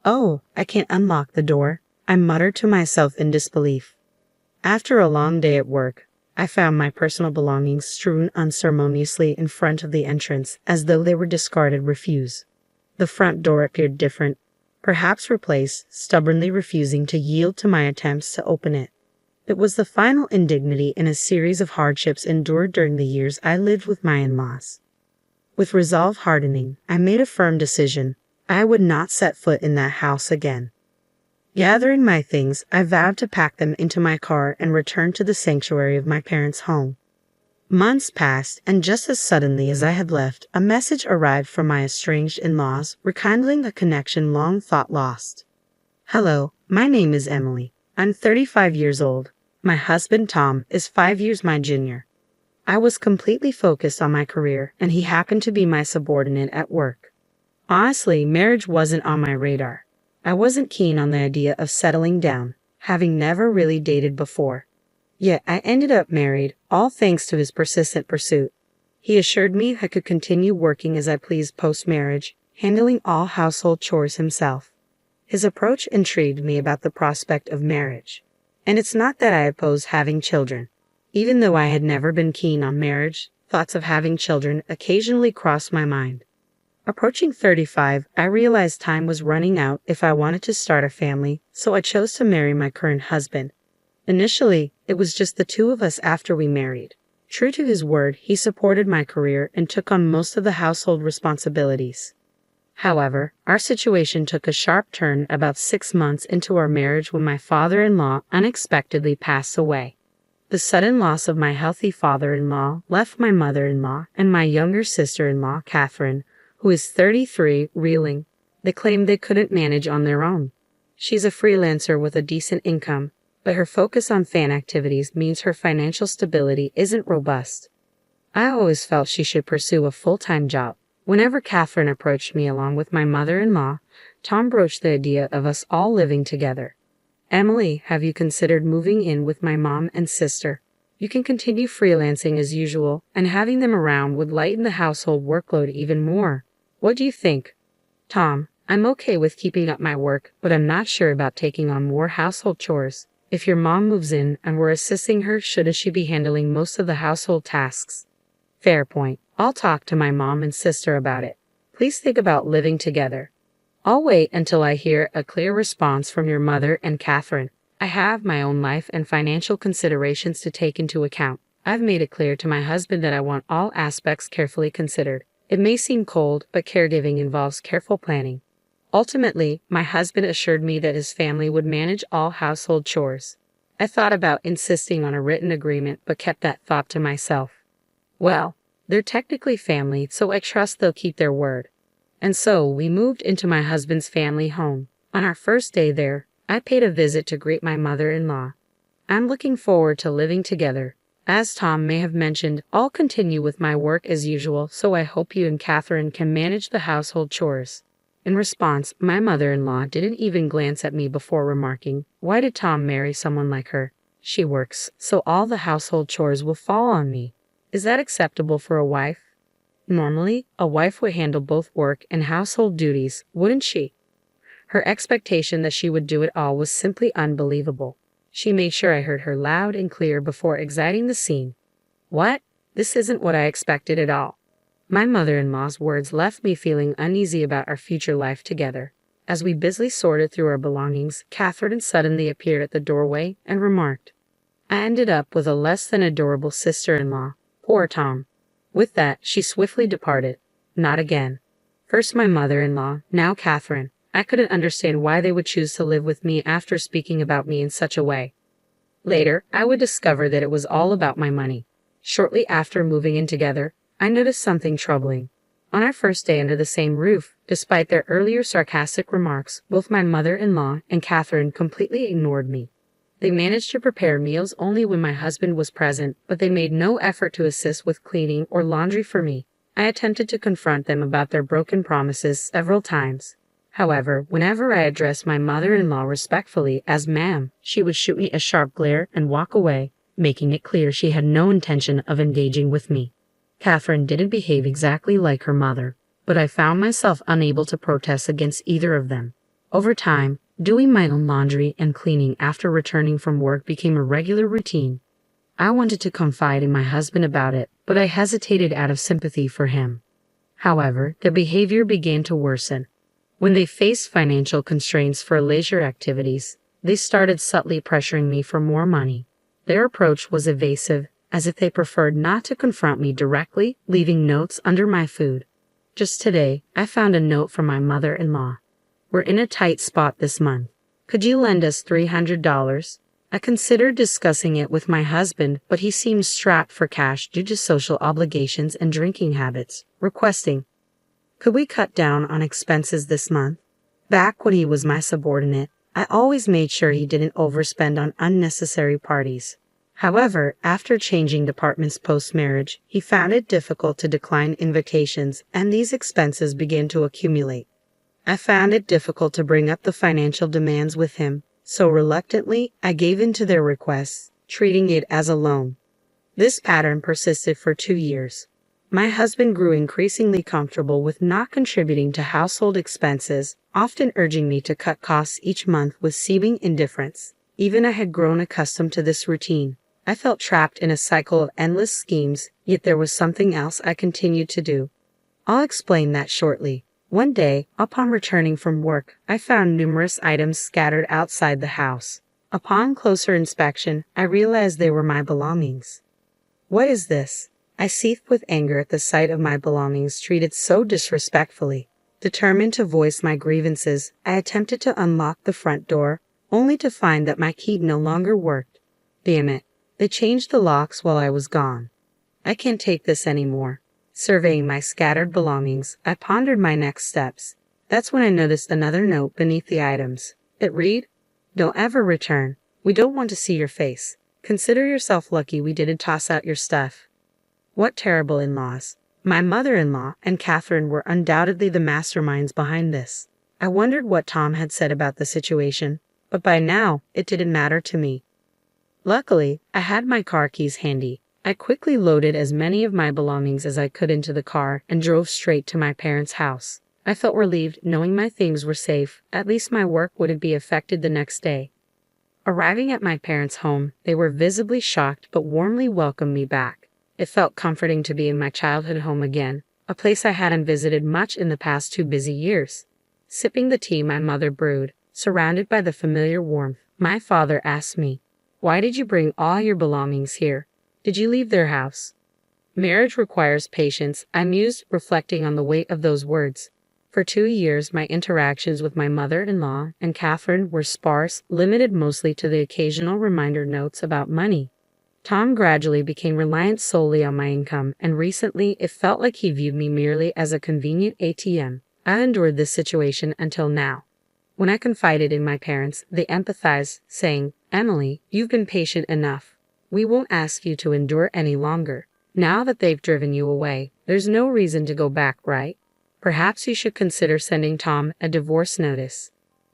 Oh, I can't unlock the door, I muttered to myself in disbelief. After a long day at work, I found my personal belongings strewn unceremoniously in front of the entrance as though they were discarded refuse. The front door appeared different, perhaps replaced, stubbornly refusing to yield to my attempts to open it. It was the final indignity in a series of hardships endured during the years I lived with my in-laws. With resolve hardening, I made a firm decision. I would not set foot in that house again. Gathering my things, I vowed to pack them into my car and return to the sanctuary of my parents' home. Months passed, and just as suddenly as I had left, a message arrived from my estranged in-laws, rekindling a connection long thought lost. Hello, my name is Emily. I'm 35 years old. My husband, Tom, is 5 years my junior. I was completely focused on my career, and he happened to be my subordinate at work. Honestly, marriage wasn't on my radar. I wasn't keen on the idea of settling down, having never really dated before. Yet I ended up married, all thanks to his persistent pursuit. He assured me I could continue working as I pleased post-marriage, handling all household chores himself. His approach intrigued me about the prospect of marriage. And it's not that I oppose having children. Even though I had never been keen on marriage, thoughts of having children occasionally crossed my mind. Approaching 35, I realized time was running out if I wanted to start a family, so I chose to marry my current husband. Initially, it was just the two of us after we married. True to his word, he supported my career and took on most of the household responsibilities. However, our situation took a sharp turn about 6 months into our marriage when my father-in-law unexpectedly passed away. The sudden loss of my healthy father-in-law left my mother-in-law and my younger sister-in-law, Catherine, who is 33, reeling. They claimed they couldn't manage on their own. She's a freelancer with a decent income, but her focus on fan activities means her financial stability isn't robust. I always felt she should pursue a full-time job. Whenever Catherine approached me along with my mother-in-law, Tom broached the idea of us all living together. Emily, have you considered moving in with my mom and sister? You can continue freelancing as usual, and having them around would lighten the household workload even more. What do you think? Tom, I'm okay with keeping up my work, but I'm not sure about taking on more household chores. If your mom moves in and we're assisting her, shouldn't she be handling most of the household tasks? Fair point. I'll talk to my mom and sister about it. Please think about living together. I'll wait until I hear a clear response from your mother and Catherine. I have my own life and financial considerations to take into account. I've made it clear to my husband that I want all aspects carefully considered. It may seem cold, but caregiving involves careful planning. Ultimately, my husband assured me that his family would manage all household chores. I thought about insisting on a written agreement, but kept that thought to myself. Well, they're technically family, so I trust they'll keep their word. And so we moved into my husband's family home. On our first day there, I paid a visit to greet my mother-in-law. I'm looking forward to living together. As Tom may have mentioned, I'll continue with my work as usual, so I hope you and Catherine can manage the household chores. In response, my mother-in-law didn't even glance at me before remarking, "Why did Tom marry someone like her? She works, so all the household chores will fall on me. Is that acceptable for a wife? Normally, a wife would handle both work and household duties, wouldn't she?" Her expectation that she would do it all was simply unbelievable. She made sure I heard her loud and clear before exiting the scene. What? This isn't what I expected at all. My mother-in-law's words left me feeling uneasy about our future life together. As we busily sorted through our belongings, Catherine suddenly appeared at the doorway and remarked, "I ended up with a less than adorable sister-in-law. Poor Tom." With that, she swiftly departed. Not again. First my mother-in-law, now Catherine. I couldn't understand why they would choose to live with me after speaking about me in such a way. Later, I would discover that it was all about my money. Shortly after moving in together, I noticed something troubling. On our first day under the same roof, despite their earlier sarcastic remarks, both my mother-in-law and Catherine completely ignored me. They managed to prepare meals only when my husband was present, but they made no effort to assist with cleaning or laundry for me. I attempted to confront them about their broken promises several times. However, whenever I addressed my mother-in-law respectfully as ma'am, she would shoot me a sharp glare and walk away, making it clear she had no intention of engaging with me. Catherine didn't behave exactly like her mother, but I found myself unable to protest against either of them. Over time, doing my own laundry and cleaning after returning from work became a regular routine. I wanted to confide in my husband about it, but I hesitated out of sympathy for him. However, their behavior began to worsen. When they faced financial constraints for leisure activities, they started subtly pressuring me for more money. Their approach was evasive, as if they preferred not to confront me directly, leaving notes under my food. Just today, I found a note from my mother-in-law. "We're in a tight spot this month. Could you lend us $300? I considered discussing it with my husband, but he seemed strapped for cash due to social obligations and drinking habits, requesting, "Could we cut down on expenses this month?" Back when he was my subordinate, I always made sure he didn't overspend on unnecessary parties. However, after changing departments post-marriage, he found it difficult to decline invitations, and these expenses began to accumulate. I found it difficult to bring up the financial demands with him, so reluctantly, I gave in to their requests, treating it as a loan. This pattern persisted for 2 years. My husband grew increasingly comfortable with not contributing to household expenses, often urging me to cut costs each month with seeming indifference. Even I had grown accustomed to this routine. I felt trapped in a cycle of endless schemes, yet there was something else I continued to do. I'll explain that shortly. One day, upon returning from work, I found numerous items scattered outside the house. Upon closer inspection, I realized they were my belongings. "What is this?" I seethed with anger at the sight of my belongings treated so disrespectfully. Determined to voice my grievances, I attempted to unlock the front door, only to find that my key no longer worked. Damn it, they changed the locks while I was gone. I can't take this anymore. Surveying my scattered belongings, I pondered my next steps. That's when I noticed another note beneath the items. It read, "Don't ever return. We don't want to see your face. Consider yourself lucky we didn't toss out your stuff." What terrible in-laws. My mother-in-law and Catherine were undoubtedly the masterminds behind this. I wondered what Tom had said about the situation, but by now, it didn't matter to me. Luckily, I had my car keys handy. I quickly loaded as many of my belongings as I could into the car and drove straight to my parents' house. I felt relieved knowing my things were safe. At least my work wouldn't be affected the next day. Arriving at my parents' home, they were visibly shocked but warmly welcomed me back. It felt comforting to be in my childhood home again, a place I hadn't visited much in the past 2 busy years. Sipping the tea my mother brewed, surrounded by the familiar warmth, my father asked me, "Why did you bring all your belongings here? Did you leave their house?" Marriage requires patience, I mused, reflecting on the weight of those words. For 2 years, my interactions with my mother-in-law and Catherine were sparse, limited mostly to the occasional reminder notes about money. Tom gradually became reliant solely on my income, and recently it felt like he viewed me merely as a convenient ATM. I endured this situation until now. When I confided in my parents, they empathized, saying, "Emily, you've been patient enough. We won't ask you to endure any longer. Now that they've driven you away, there's no reason to go back, right? Perhaps you should consider sending Tom a divorce notice."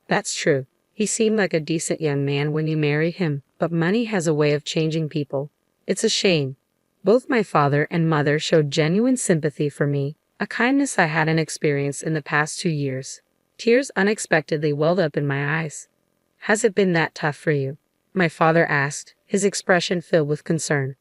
That's true. He seemed like a decent young man when you marry him, but money has a way of changing people. It's a shame. Both my father and mother showed genuine sympathy for me, a kindness I hadn't experienced in the past 2 years. Tears unexpectedly welled up in my eyes. "Has it been that tough for you?" my father asked, his expression filled with concern.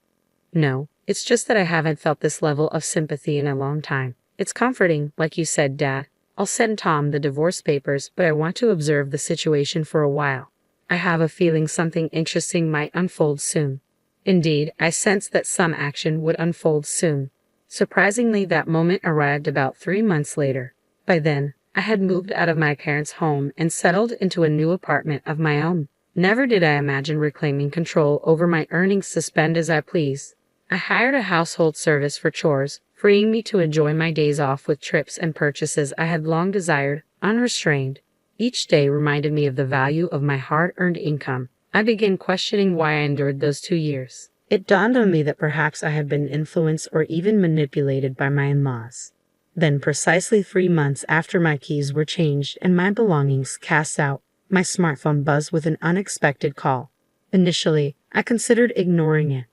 "No, it's just that I haven't felt this level of sympathy in a long time. It's comforting, like you said, Dad. I'll send Tom the divorce papers, but I want to observe the situation for a while. I have a feeling something interesting might unfold soon." Indeed, I sensed that some action would unfold soon. Surprisingly, that moment arrived about 3 months later. By then, I had moved out of my parents' home and settled into a new apartment of my own. Never did I imagine reclaiming control over my earnings to spend as I please. I hired a household service for chores, freeing me to enjoy my days off with trips and purchases I had long desired, unrestrained. Each day reminded me of the value of my hard-earned income. I began questioning why I endured those 2 years. It dawned on me that perhaps I had been influenced or even manipulated by my in-laws. Then, precisely 3 months after my keys were changed and my belongings cast out, my smartphone buzzed with an unexpected call. Initially, I considered ignoring it.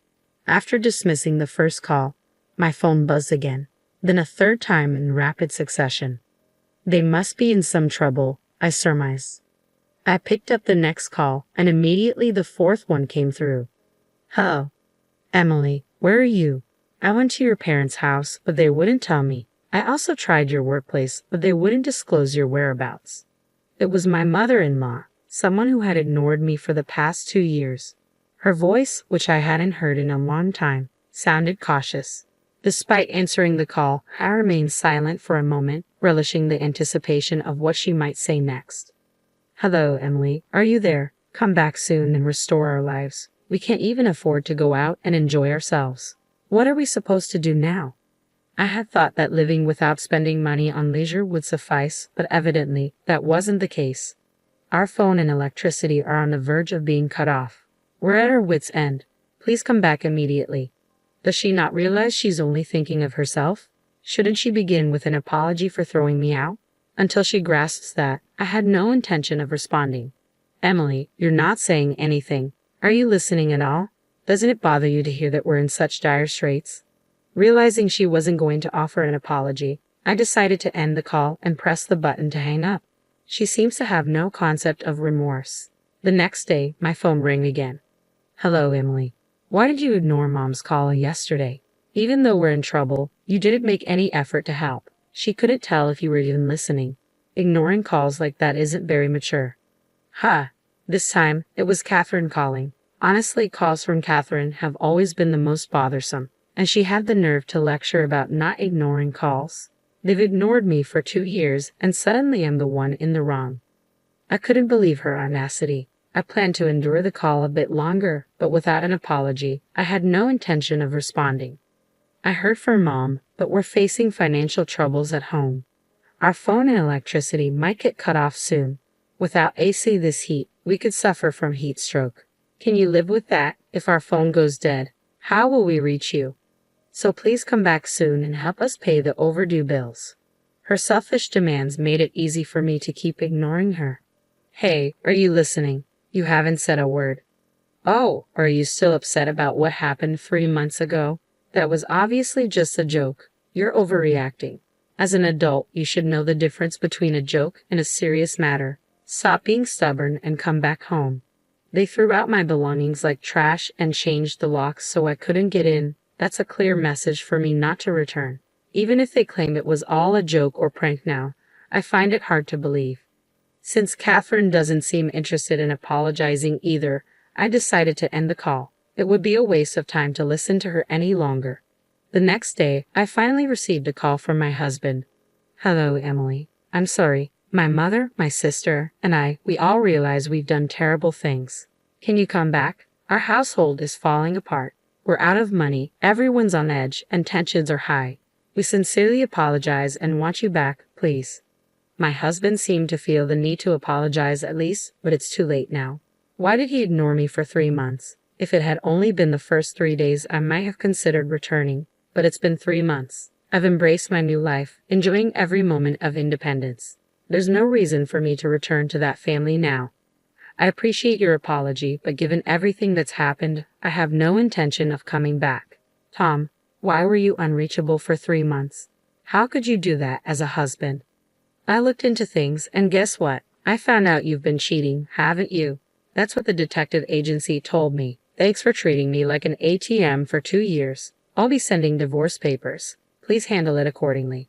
After dismissing the first call, my phone buzzed again, then a third time in rapid succession. "They must be in some trouble," I surmised. I picked up the next call, and immediately the fourth one came through. Hello. Emily, where are you? I went to your parents' house, but they wouldn't tell me. I also tried your workplace, but they wouldn't disclose your whereabouts. It was my mother-in-law, someone who had ignored me for the past 2 years. Her voice, which I hadn't heard in a long time, sounded cautious. Despite answering the call, I remained silent for a moment, relishing the anticipation of what she might say next. Hello, Emily. Are you there? Come back soon and restore our lives. We can't even afford to go out and enjoy ourselves. What are we supposed to do now? I had thought that living without spending money on leisure would suffice, but evidently that wasn't the case. Our phone and electricity are on the verge of being cut off. We're at our wits' end. Please come back immediately. Does she not realize she's only thinking of herself? Shouldn't she begin with an apology for throwing me out? Until she grasps that, I had no intention of responding. Emily, you're not saying anything. Are you listening at all? Doesn't it bother you to hear that we're in such dire straits? Realizing she wasn't going to offer an apology, I decided to end the call and press the button to hang up. She seems to have no concept of remorse. The next day, my phone rang again. Hello, Emily. Why did you ignore Mom's call yesterday? Even though we're in trouble, you didn't make any effort to help. She couldn't tell if you were even listening. Ignoring calls like that isn't very mature. This time, it was Catherine calling. Honestly, calls from Catherine have always been the most bothersome, and she had the nerve to lecture about not ignoring calls. They've ignored me for 2 years, and suddenly I'm the one in the wrong. I couldn't believe her audacity. I planned to endure the call a bit longer, but without an apology, I had no intention of responding. I heard from Mom, but we're facing financial troubles at home. Our phone and electricity might get cut off soon. Without AC this heat, we could suffer from heat stroke. Can you live with that if our phone goes dead? How will we reach you? So please come back soon and help us pay the overdue bills. Her selfish demands made it easy for me to keep ignoring her. Hey, are you listening? You haven't said a word. Oh, are you still upset about what happened 3 months ago? That was obviously just a joke. You're overreacting. As an adult, you should know the difference between a joke and a serious matter. Stop being stubborn and come back home. They threw out my belongings like trash and changed the locks so I couldn't get in. That's a clear message for me not to return. Even if they claim it was all a joke or prank now, I find it hard to believe. Since Catherine doesn't seem interested in apologizing either, I decided to end the call. It would be a waste of time to listen to her any longer. The next day, I finally received a call from my husband. Hello, Emily. I'm sorry. My mother, my sister, and we all realize we've done terrible things. Can you come back? Our household is falling apart. We're out of money, everyone's on edge, and tensions are high. We sincerely apologize and want you back, please. My husband seemed to feel the need to apologize at least, but it's too late now. Why did he ignore me for 3 months? If it had only been the first 3 days, I might have considered returning, but it's been 3 months. I've embraced my new life, enjoying every moment of independence. There's no reason for me to return to that family now. I appreciate your apology, but given everything that's happened, I have no intention of coming back. Tom, why were you unreachable for 3 months? How could you do that as a husband? I looked into things, and guess what? I found out you've been cheating, haven't you? That's what the detective agency told me. Thanks for treating me like an ATM for 2 years. I'll be sending divorce papers. Please handle it accordingly.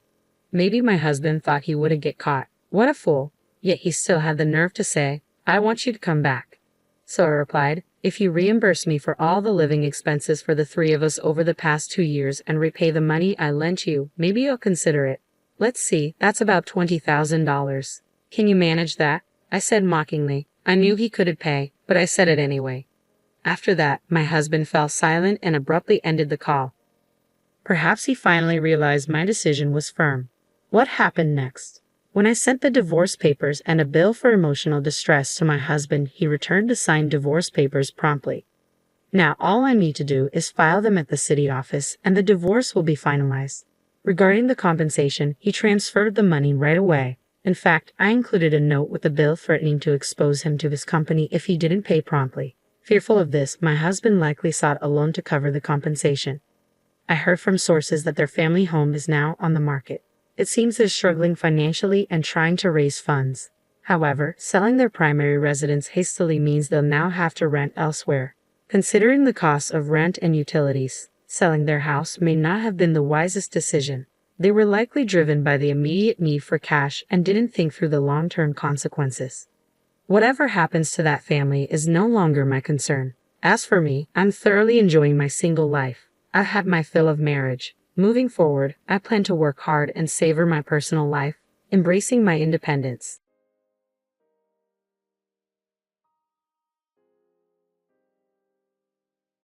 Maybe my husband thought he wouldn't get caught. What a fool. Yet he still had the nerve to say, I want you to come back. So I replied, if you reimburse me for all the living expenses for the 3 of us over the past 2 years and repay the money I lent you, maybe I'll consider it. Let's see, that's about $20,000. Can you manage that? I said mockingly. I knew he couldn't pay, but I said it anyway. After that, my husband fell silent and abruptly ended the call. Perhaps he finally realized my decision was firm. What happened next? When I sent the divorce papers and a bill for emotional distress to my husband, he returned the signed divorce papers promptly. Now all I need to do is file them at the city office and the divorce will be finalized. Regarding the compensation, he transferred the money right away. In fact, I included a note with a bill threatening to expose him to his company if he didn't pay promptly. Fearful of this, my husband likely sought a loan to cover the compensation. I heard from sources that their family home is now on the market. It seems they're struggling financially and trying to raise funds. However, selling their primary residence hastily means they'll now have to rent elsewhere. Considering the costs of rent and utilities, selling their house may not have been the wisest decision. They were likely driven by the immediate need for cash and didn't think through the long-term consequences. Whatever happens to that family is no longer my concern. As for me, I'm thoroughly enjoying my single life. I've had my fill of marriage. Moving forward, I plan to work hard and savor my personal life, embracing my independence.